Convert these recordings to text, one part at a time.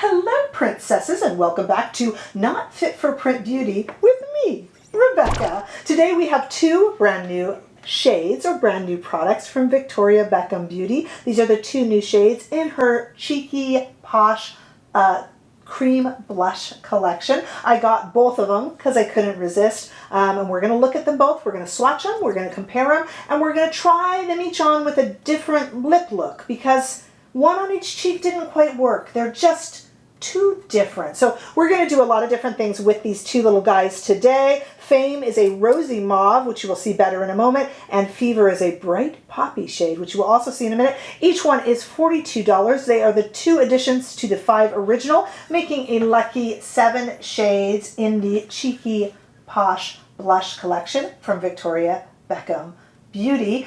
Hello, princesses, and welcome back to Not Fit for Print Beauty with me, Rebecca. Today we have two brand new shades or brand new products from Victoria Beckham Beauty. These are the two new shades in her cheeky, posh, cream blush collection. I got both of them because I couldn't resist, and we're going to look at them both. We're going to swatch them, we're going to compare them, and we're going to try them each on with a different lip look because one on each cheek didn't quite work. They're just too different. So we're going to do a lot of different things with these two little guys today. Fame is a rosy mauve, which you will see better in a moment, and Fever is a bright poppy shade, which you will also see in a minute. Each one is $42. They are the two additions to the 5 original, making a lucky 7 shades in the cheeky posh blush collection from Victoria Beckham Beauty.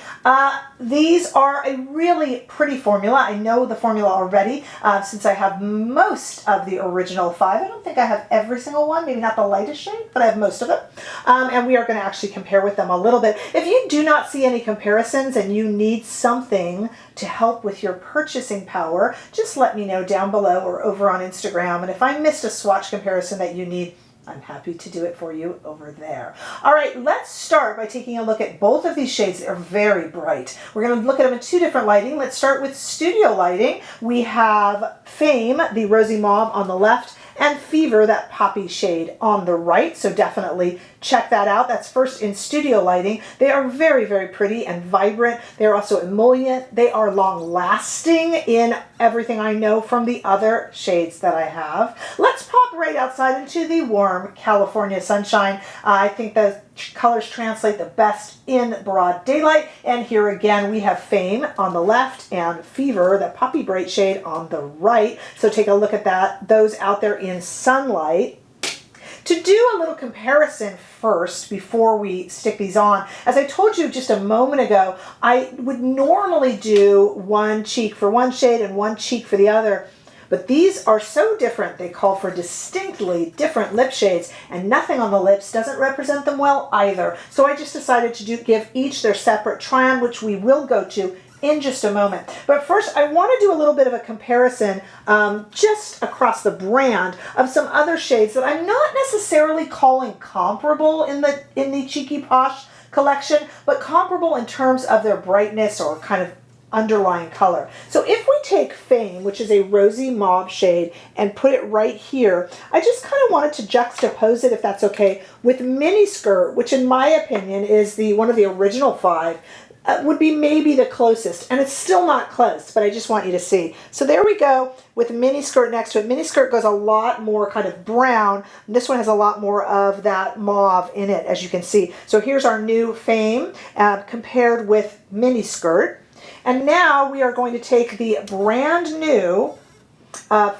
These are a really pretty formula. I know the formula already since I have most of the original 5. I don't think I have every single one, maybe not the lightest shade, but I have most of it. And we are going to actually compare with them a little bit. If you do not see any comparisons and you need something to help with your purchasing power, just let me know down below or over on Instagram. And if I missed a swatch comparison that you need, I'm happy to do it for you over there. All right, let's start by taking a look at both of these shades. They're very bright. We're going to look at them in 2 different lighting. Let's start with studio lighting. We have Fame, the rosy mauve, on the left, and Fever, that poppy shade, on the right. So definitely check that out. That's first in studio lighting. They are very, very pretty and vibrant. They're also emollient. They are long lasting in everything I know from the other shades that I have. Let's pop right outside into the warm California sunshine. I think the colors translate the best in broad daylight. And here again, we have Fame on the left and Fever, that poppy bright shade, on the right. So take a look at that, those out there in sunlight. To do a little comparison first before we stick these on, as I told you just a moment ago, I would normally do one cheek for one shade and one cheek for the other. But these are so different, they call for distinctly different lip shades, and nothing on the lips doesn't represent them well either. So I just decided to give each their separate try-on, which we will go to in just a moment. But first, I want to do a little bit of a comparison just across the brand of some other shades that I'm not necessarily calling comparable in the Cheeky Posh collection, but comparable in terms of their brightness or kind of underlying color. So if we take Fame, which is a rosy mauve shade, and put it right here, I just kind of wanted to juxtapose it, if that's okay, with Miniskirt, which in my opinion is one of the original 5. Would be maybe the closest, and it's still not close, but I just want you to see. So there we go with Miniskirt next to it. Miniskirt goes a lot more kind of brown, and this one has a lot more of that mauve in it, as you can see. So here's our new Fame compared with Miniskirt. And now we are going to take the brand new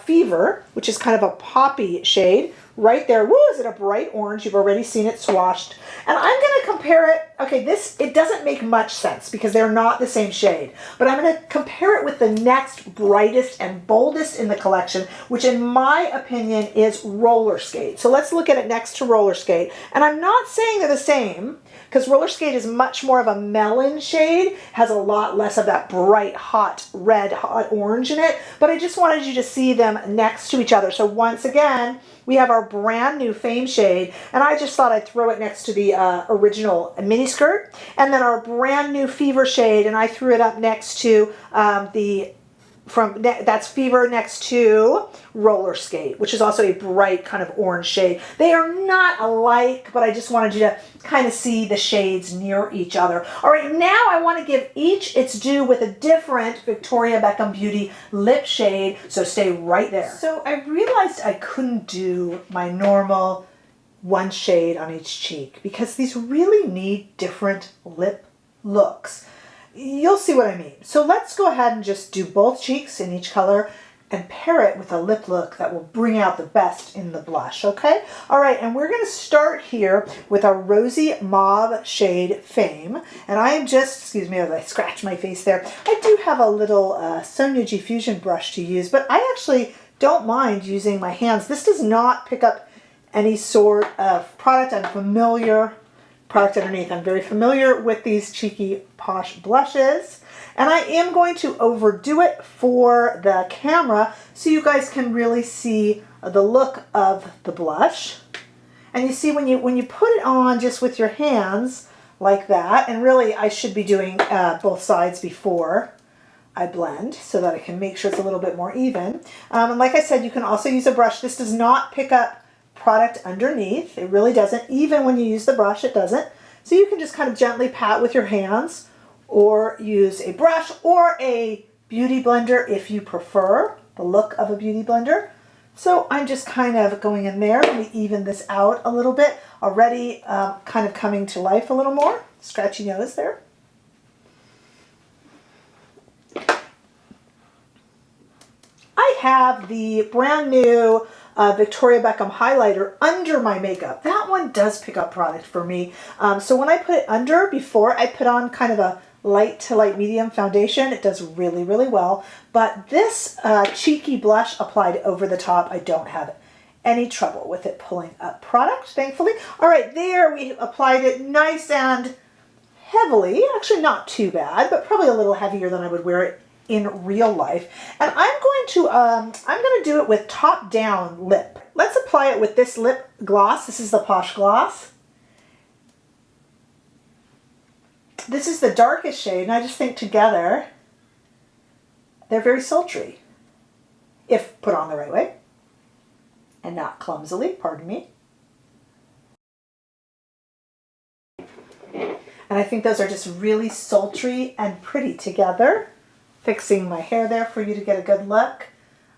Fever, which is kind of a poppy shade, right there. Woo, is it a bright orange? You've already seen it swatched. And I'm going to compare it. Okay, it doesn't make much sense because they're not the same shade. But I'm going to compare it with the next brightest and boldest in the collection, which in my opinion is Roller Skate. So let's look at it next to Roller Skate. And I'm not saying they're the same, because Roller Skate is much more of a melon shade, has a lot less of that bright, hot red, hot orange in it. But I just wanted you to see them next to each other. So once again, we have our brand new Fame shade, and I just thought I'd throw it next to the original Miniskirt, and then our brand new Fever shade, and I threw it up next to that's Fever next to Roller Skate, which is also a bright kind of orange shade. They are not alike, but I just wanted you to kind of see the shades near each other. All right, now I want to give each its due with a different Victoria Beckham Beauty lip shade, so stay right there. So I realized I couldn't do my normal one shade on each cheek because these really need different lip looks. You'll see what I mean. So let's go ahead and just do both cheeks in each color and pair it with a lip look that will bring out the best in the blush, okay? All right, and we're going to start here with our rosy mauve shade Fame. And I am just, excuse me as I scratch my face there, I do have a little Sonia G Fusion brush to use, but I actually don't mind using my hands. This does not pick up any sort of product. I'm familiar, product underneath. I'm very familiar with these Cheeky Posh blushes. And I am going to overdo it for the camera so you guys can really see the look of the blush. And you see when you put it on just with your hands like that, and really I should be doing both sides before I blend so that I can make sure it's a little bit more even. And like I said, you can also use a brush. This does not pick up product underneath. It really doesn't. Even when you use the brush, it doesn't. So you can just kind of gently pat with your hands or use a brush or a beauty blender if you prefer the look of a beauty blender. So I'm just kind of going in there. Let me even this out a little bit. Already kind of coming to life a little more. Scratchy nose there. I have the brand new Victoria Beckham highlighter under my makeup. That one does pick up product for me. So when I put it under, before I put on kind of a light to light medium foundation, it does really, really well. But this cheeky blush applied over the top, I don't have any trouble with it pulling up product, thankfully. All right, there we applied it nice and heavily. Actually not too bad, but probably a little heavier than I would wear it in real life. And I'm going to do it with top down lip. Let's apply it with this lip gloss. This is the Posh gloss. This is the darkest shade, and I just think together they're very sultry if put on the right way and not clumsily, pardon me. And I think those are just really sultry and pretty together. Fixing my hair there for you to get a good look.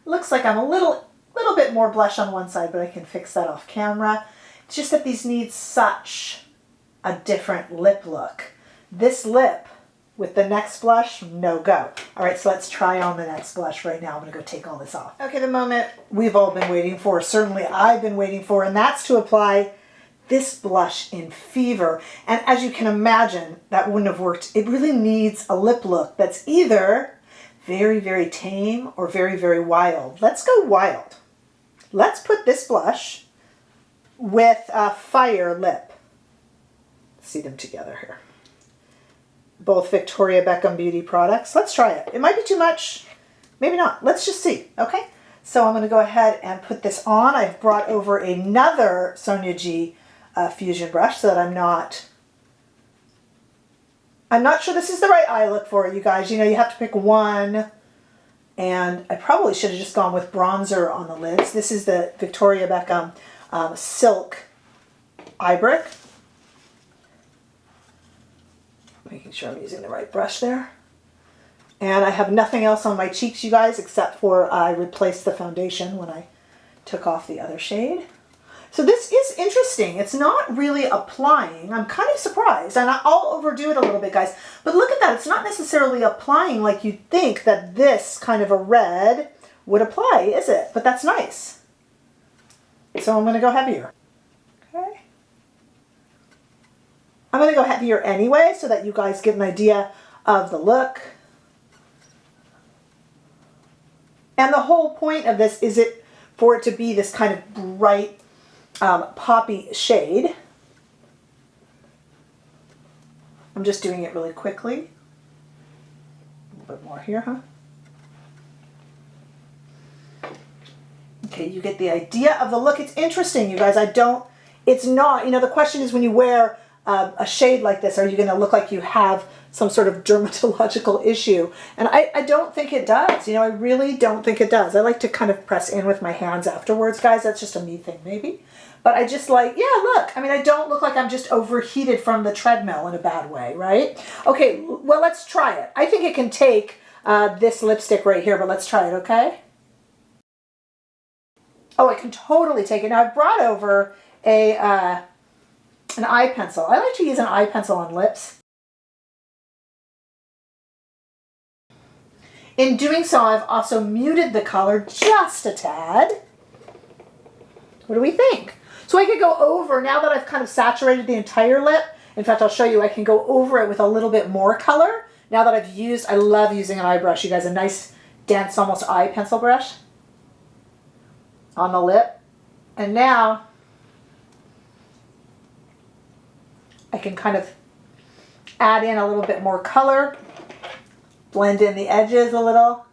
Looks like I'm a little bit more blush on one side, but I can fix that off camera. It's just that these need such a different lip look. This lip with the next blush, no go. All right, so let's try on the next blush right now. I'm gonna go take all this off. Okay, the moment we've all been waiting for, certainly I've been waiting for, and that's to apply this blush in Fever. And as you can imagine, that wouldn't have worked. It really needs a lip look that's either very, very tame or very, very wild. Let's go wild. Let's put this blush with a Fire Lip. See them together here. Both Victoria Beckham beauty products. Let's try it. It might be too much, maybe not. Let's just see, okay? So I'm gonna go ahead and put this on. I've brought over another Sonia G Fusion brush so that I'm not sure this is the right eye look for it, you guys. You know, you have to pick one, and I probably should have just gone with bronzer on the lids. This is the Victoria Beckham Silk Eye Brick. Making sure I'm using the right brush there. And I have nothing else on my cheeks, you guys, except for I replaced the foundation when I took off the other shade. So this is interesting. It's not really applying. I'm kind of surprised, and I'll overdo it a little bit, guys. But look at that. It's not necessarily applying like you'd think that this kind of a red would apply, is it? But that's nice. So I'm going to go heavier. Okay. I'm going to go heavier anyway so that you guys get an idea of the look. And the whole point of this is for it to be this kind of bright poppy shade. I'm just doing it really quickly. A little bit more here, huh? Okay, you get the idea of the look. It's interesting, you guys. It's not, you know, the question is when you wear a shade like this, are you going to look like you have some sort of dermatological issue? And I don't think it does. You know, I really don't think it does. I like to kind of press in with my hands afterwards, guys. That's just a me thing, maybe. But I just like, yeah, look. I mean, I don't look like I'm just overheated from the treadmill in a bad way, right? Okay, well, let's try it. I think it can take this lipstick right here, but let's try it, okay? Oh, it can totally take it. Now, I've brought over an eye pencil. I like to use an eye pencil on lips. In doing so, I've also muted the color just a tad. What do we think? So I could go over, now that I've kind of saturated the entire lip, in fact, I'll show you, I can go over it with a little bit more color. Now that I've used, I love using an eye brush, you guys, a nice, dense, almost eye pencil brush on the lip. And now I can kind of add in a little bit more color blend in the edges a little.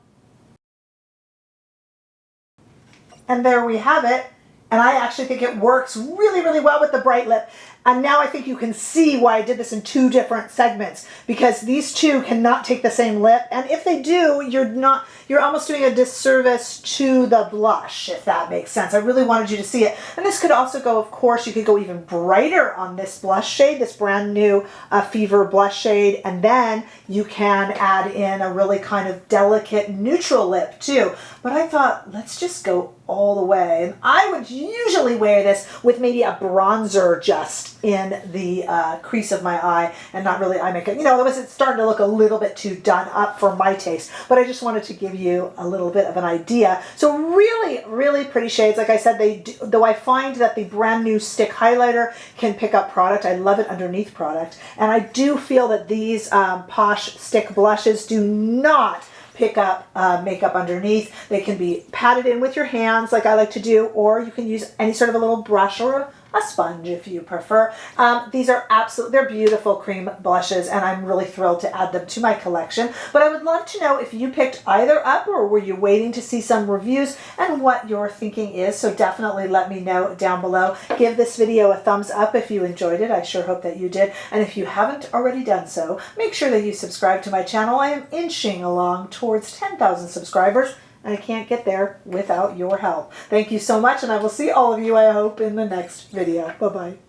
And there we have it. And I actually think it works really, really well with the bright lip. And now I think you can see why I did this in two different segments, because these two cannot take the same lip. And if they do, you're almost doing a disservice to the blush, if that makes sense. I really wanted you to see it. And this could also go, of course, you could go even brighter on this blush shade, this brand new Fever blush shade. And then you can add in a really kind of delicate neutral lip too. But I thought, let's just go all the way. And I would usually wear this with maybe a bronzer just in the crease of my eye and not really eye makeup. You know, it's starting to look a little bit too done up for my taste, but I just wanted to give you a little bit of an idea. So really, really pretty shades. Like I said, they do, though I find that the brand new stick highlighter can pick up product. I love it underneath product. And I do feel that these Posh stick blushes do not pick up makeup underneath. They can be patted in with your hands like I like to do, or you can use any sort of a little brush or a sponge if you prefer. These are they're beautiful cream blushes, and I'm really thrilled to add them to my collection. But I would love to know if you picked either up, or were you waiting to see some reviews, and what your thinking is. So definitely let me know down below. Give this video a thumbs up if you enjoyed it. I sure hope that you did. And if you haven't already done so, make sure that you subscribe to my channel. I am inching along towards 10,000 subscribers. And I can't get there without your help. Thank you so much, and I will see all of you, I hope, in the next video. Bye-bye.